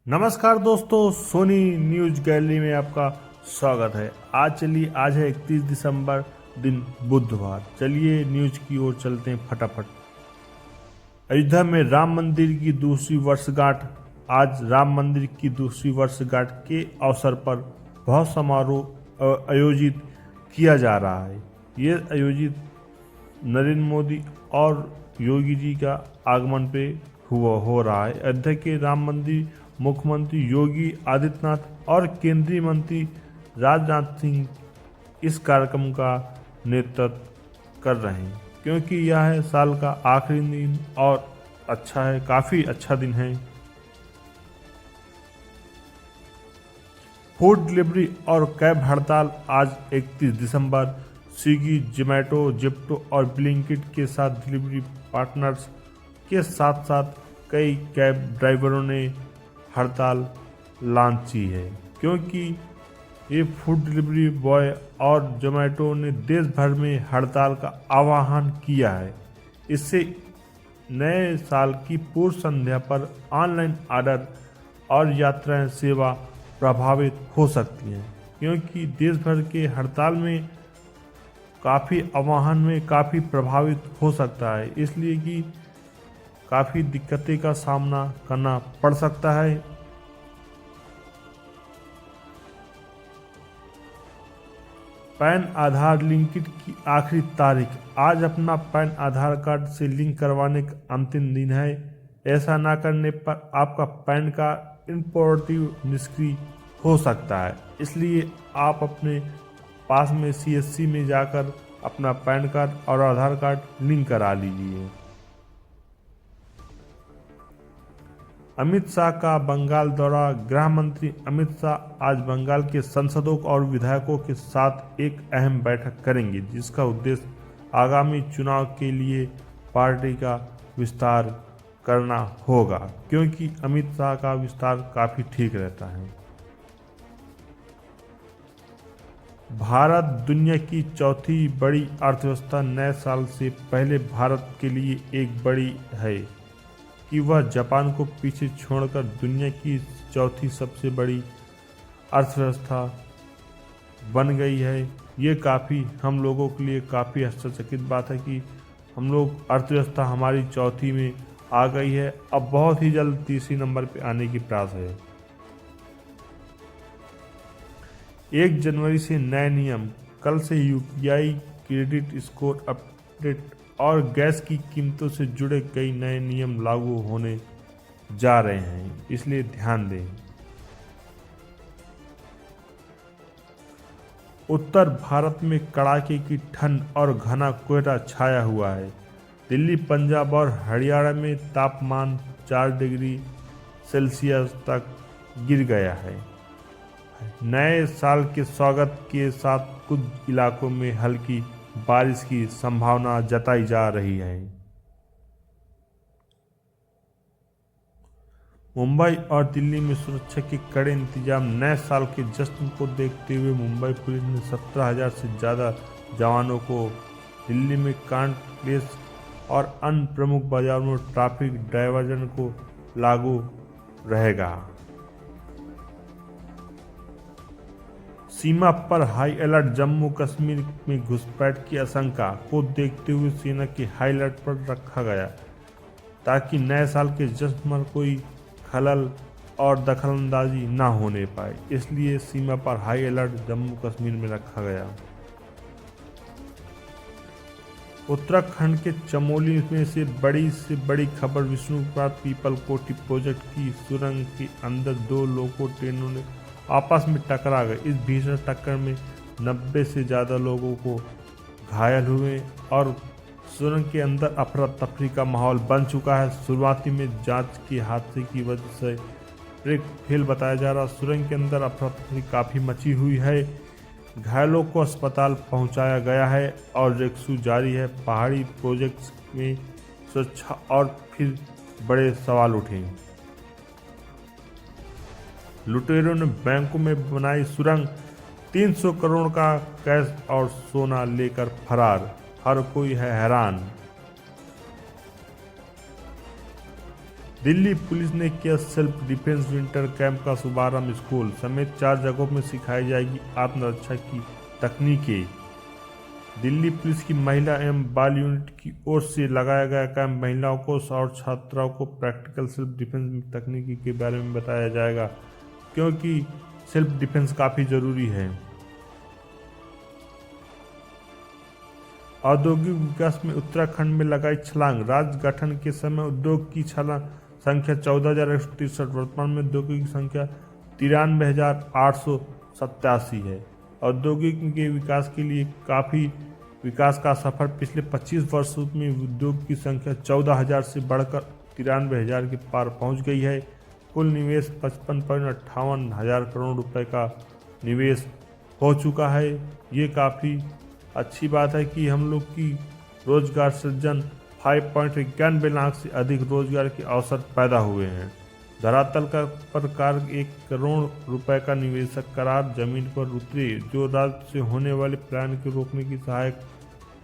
नमस्कार दोस्तों, Soni news gallery में आपका स्वागत है। आज है 31 दिसंबर, दिन बुधवार। चलिए न्यूज की ओर चलते हैं फटाफट। अयोध्या में राम मंदिर की दूसरी वर्षगांठ। आज राम मंदिर की दूसरी वर्षगांठ के अवसर पर बहुत समारोह आयोजित किया जा रहा है। ये आयोजित नरेंद्र मोदी और योगी जी का आगमन पे हो रहा है। अयोध्या के राम मंदिर मुख्यमंत्री योगी आदित्यनाथ और केंद्रीय मंत्री राजनाथ सिंह इस कार्यक्रम का नेतृत्व कर रहे हैं, क्योंकि यह है साल का आखिरी दिन और काफ़ी अच्छा दिन है। फूड डिलीवरी और कैब हड़ताल। आज 31 दिसंबर स्विगी, जोमैटो, जिप्टो और ब्लिंकिट के साथ डिलीवरी पार्टनर्स के साथ साथ कई कैब ड्राइवरों ने हड़ताल लॉन्च की है, क्योंकि ये फूड डिलीवरी बॉय और जोमैटो ने देश भर में हड़ताल का आह्वान किया है। इससे नए साल की पूर्व संध्या पर ऑनलाइन ऑर्डर और यात्रा सेवा प्रभावित हो सकती हैं, क्योंकि देश भर के हड़ताल में काफ़ी प्रभावित हो सकता है, इसलिए कि काफ़ी दिक्कतें का सामना करना पड़ सकता है। पैन आधार लिंकिंग की आखिरी तारीख। आज अपना पैन आधार कार्ड से लिंक करवाने का अंतिम दिन है। ऐसा ना करने पर आपका पैन कार्ड इनऑपरेटिव निष्क्रिय हो सकता है, इसलिए आप अपने पास में सीएससी में जाकर अपना पैन कार्ड और आधार कार्ड लिंक करा लीजिए। अमित शाह का बंगाल दौरा। गृह मंत्री अमित शाह आज बंगाल के सांसदों और विधायकों के साथ एक अहम बैठक करेंगे, जिसका उद्देश्य आगामी चुनाव के लिए पार्टी का विस्तार करना होगा, क्योंकि अमित शाह का विस्तार काफ़ी ठीक रहता है। भारत दुनिया की चौथी बड़ी अर्थव्यवस्था। नए साल से पहले भारत के लिए एक बड़ी है कि वह जापान को पीछे छोड़कर दुनिया की चौथी सबसे बड़ी अर्थव्यवस्था बन गई है। ये हम लोगों के लिए काफ़ी आश्चर्यचकित बात है कि हम लोग अर्थव्यवस्था हमारी चौथी में आ गई है। अब बहुत ही जल्द तीसरी नंबर पे आने की प्रयास है। 1 जनवरी से नए नियम। कल से यूपीआई क्रेडिट स्कोर अपडेट और गैस की कीमतों से जुड़े कई नए नियम लागू होने जा रहे हैं, इसलिए ध्यान दें। उत्तर भारत में कड़ाके की ठंड और घना कोहरा छाया हुआ है। दिल्ली, पंजाब और हरियाणा में तापमान 4 डिग्री सेल्सियस तक गिर गया है। नए साल के स्वागत के साथ कुछ इलाकों में हल्की बारिश की संभावना जताई जा रही है। मुंबई और दिल्ली में सुरक्षा के कड़े इंतजाम। नए साल के जश्न को देखते हुए मुंबई पुलिस ने 17,000 से ज़्यादा जवानों को दिल्ली में कांट प्लेस और अन्य प्रमुख बाजारों में ट्रैफिक डायवर्जन को लागू रहेगा। सीमा पर हाई अलर्ट। जम्मू कश्मीर में घुसपैठ की आशंका को देखते हुए सेना के हाई अलर्ट पर रखा गया, ताकि नए साल के जश्न में कोई खलल और दखलंदाजी ना होने पाए, इसलिए सीमा पर हाई अलर्ट जम्मू कश्मीर में रखा गया। उत्तराखंड के चमोली में से बड़ी खबर। विष्णुपाद पीपल कोटी प्रोजेक्ट की सुरंग के अंदर 2 लोको ट्रेनों ने आपस में टकरा गए। इस भीषण टक्कर में 90 से ज़्यादा लोगों को घायल हुए और सुरंग के अंदर अफरा तफरी का माहौल बन चुका है। शुरुआती में जांच के हादसे की वजह से ब्रेक फेल बताया जा रहा। सुरंग के अंदर अफरा तफरी काफ़ी मची हुई है। घायलों को अस्पताल पहुंचाया गया है और रेस्क्यू जारी है। पहाड़ी प्रोजेक्ट्स में सुरक्षा और फिर बड़े सवाल उठे। लुटेरों ने बैंकों में बनाई सुरंग। 300 करोड़ का कैश और सोना लेकर फरार। हर कोई है हैरान। दिल्ली पुलिस ने किया सेल्फ डिफेंस विंटर कैंप का शुभारंभ। स्कूल समेत 4 जगहों में सिखाई जाएगी आत्मरक्षा की तकनीकें। दिल्ली पुलिस की महिला एवं बाल यूनिट की ओर से लगाया गया कैंप महिलाओं को और छात्राओं को प्रैक्टिकल सेल्फ डिफेंस तकनीकी के बारे में बताया जाएगा, क्योंकि सेल्फ डिफेंस काफ़ी ज़रूरी है। औद्योगिक विकास में उत्तराखंड में लगाई छलांग। राज्य गठन के समय उद्योग की संख्या 14,163, वर्तमान में उद्योगों की संख्या 93,887 है। औद्योगिक के विकास के लिए काफ़ी विकास का सफर पिछले 25 वर्षों में उद्योग की संख्या 14,000 से बढ़कर 93,000 के पार पहुंच गई है। कुल निवेश 55.58 हजार करोड़ रुपए का निवेश हो चुका है। ये काफ़ी अच्छी बात है कि हम लोग की रोजगार सृजन 5.91 लाख से अधिक रोजगार के अवसर पैदा हुए हैं। धरातल का प्रकार 1 करोड़ रुपए का निवेशक करार जमीन पर उतरे, जो राज्य से होने वाले पलायन को रोकने की सहायक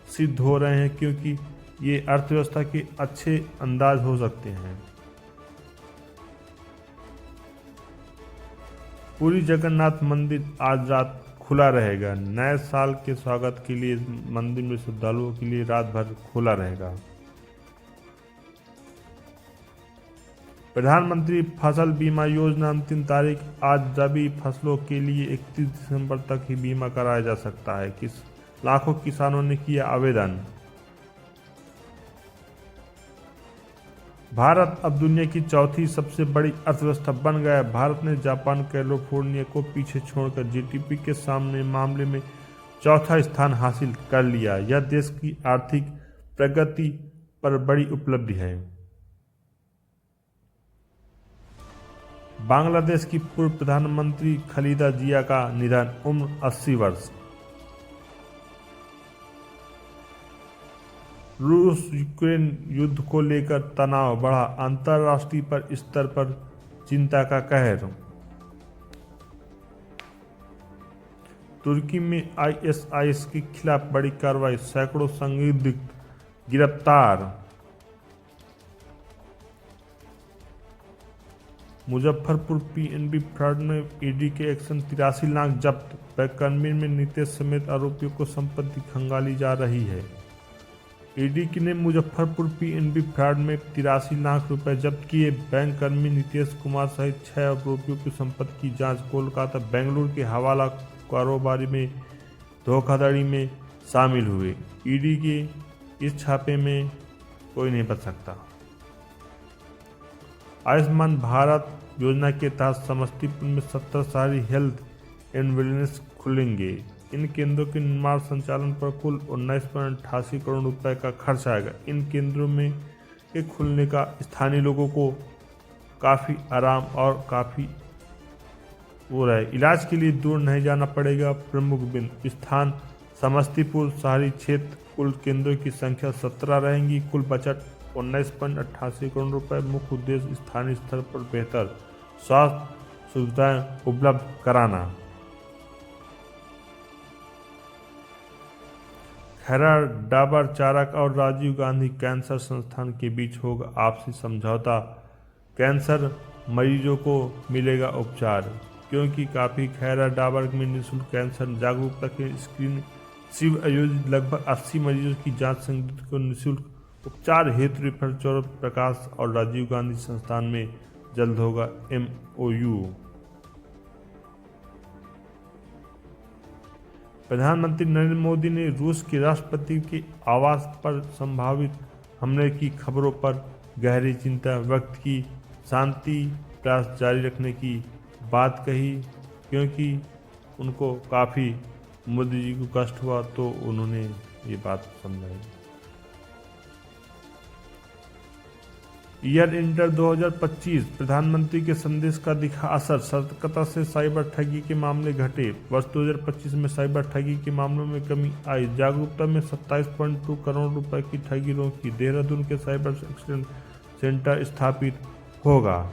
सिद्ध हो रहे हैं, क्योंकि ये अर्थव्यवस्था के अच्छे अंदाज हो सकते हैं। पुरी जगन्नाथ मंदिर आज रात खुला रहेगा। नए साल के स्वागत के लिए मंदिर में श्रद्धालुओं के लिए रात भर खुला रहेगा। प्रधानमंत्री फसल बीमा योजना अंतिम तारीख आज। रबी फसलों के लिए 31 दिसंबर तक ही बीमा कराया जा सकता है। लाखों किसानों ने किया आवेदन। भारत अब दुनिया की चौथी सबसे बड़ी अर्थव्यवस्था बन गया है। भारत ने जापान कैलिफोर्निया को पीछे छोड़कर जीडीपी के सामने मामले में चौथा स्थान हासिल कर लिया। यह देश की आर्थिक प्रगति पर बड़ी उपलब्धि है। बांग्लादेश की पूर्व प्रधानमंत्री खालिदा जिया का निधन, उम्र 80 वर्ष। रूस यूक्रेन युद्ध को लेकर तनाव बढ़ा, अंतर्राष्ट्रीय स्तर पर चिंता का कहर। तुर्की में आईएसआईएस के खिलाफ बड़ी कार्रवाई, सैकड़ों संदिग्ध गिरफ्तार। मुजफ्फरपुर पीएनबी फ्रॉड में ईडी के एक्शन 83 लाख जब्त। बैककर्मी में नीतीश समेत आरोपियों को संपत्ति खंगाली जा रही है। ईडी ने मुजफ्फरपुर पीएनबी फ्रॉड में 83 लाख रुपए जब्त किए। बैंक कर्मी नीतीश कुमार सहित 6 आरोपियों की संपत्ति की जांच। कोलकाता बेंगलुरु के हवाला कारोबारी में धोखाधड़ी में शामिल हुए। ईडी के इस छापे में कोई नहीं बच सकता। आयुष्मान भारत योजना के तहत समस्तीपुर में 70 शहरी हेल्थ एंड वेलनेस खुलेंगे। इन केंद्रों के निर्माण संचालन पर कुल 19.88 करोड़ रुपए का खर्च आएगा। इन केंद्रों में के खुलने का स्थानीय लोगों को काफ़ी आराम और काफ़ी हो रहा है। इलाज के लिए दूर नहीं जाना पड़ेगा। प्रमुख बिंदु स्थान समस्तीपुर शहरी क्षेत्र। कुल केंद्रों की संख्या 17 रहेंगी। कुल बजट 19.88 करोड़ रुपए। मुख्य उद्देश्य स्थानीय स्तर पर बेहतर स्वास्थ्य सुविधाएं उपलब्ध कराना। खैरा डाबर चारक और राजीव गांधी कैंसर संस्थान के बीच होगा आपसी समझौता। कैंसर मरीजों को मिलेगा उपचार, क्योंकि काफ़ी खैरा डाबर में निःशुल्क कैंसर जागरूकता के स्क्रीनिंग शिविर आयोजित। लगभग 80 मरीजों की जांच संदिग्ध को निःशुल्क उपचार हेतु रेफर। सौरभ प्रकाश और राजीव गांधी संस्थान में जल्द होगा MOU। प्रधानमंत्री नरेंद्र मोदी ने रूस के राष्ट्रपति के आवास पर संभावित हमले की खबरों पर गहरी चिंता व्यक्त की। शांति प्रयास जारी रखने की बात कही, क्योंकि उनको काफ़ी मोदी जी को कष्ट हुआ तो उन्होंने ये बात समझाई। ईयर इंटर 2025 प्रधानमंत्री के संदेश का दिखा असर। सतर्कता से साइबर ठगी के मामले घटे। वर्ष 2025 में साइबर ठगी के मामलों में कमी आई। जागरूकता में 27.2 करोड़ रुपए की ठगी रोकी। देहरादून के साइबर एक्सीडेंट सेंटर स्थापित होगा।